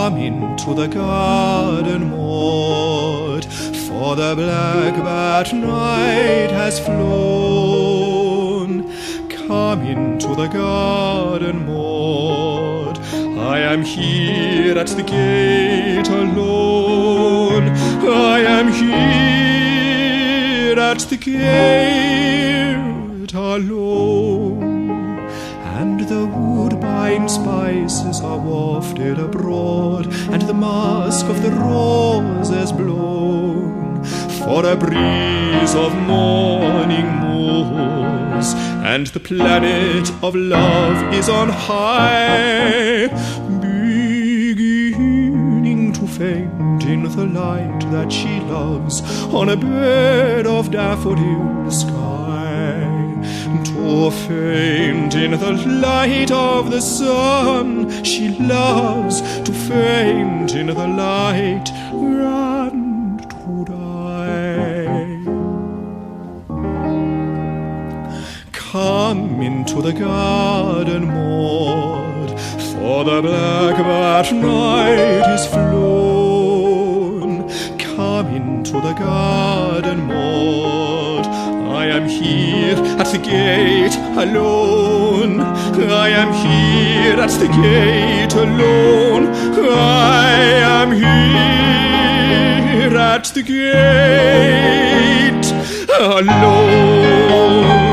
Come into the garden, Maude, for the blackbird night has flown. Come into the garden, Maude, I am here at the gate alone. I am here at the gate alone. And the woodbine spices are wafted abroad, and the musk of the roses blown. For a breeze of morning moves, and the planet of love is on high, beginning to faint in the light that she loves on a bed of daffodil sky. To faint in the light of the sun she loves, to faint in the light and to die. Come into the garden, Maude, for the blackbird night is flown. Come into the garden, Maude, I am here at the gate alone. I am here at the gate alone. I am here at the gate alone.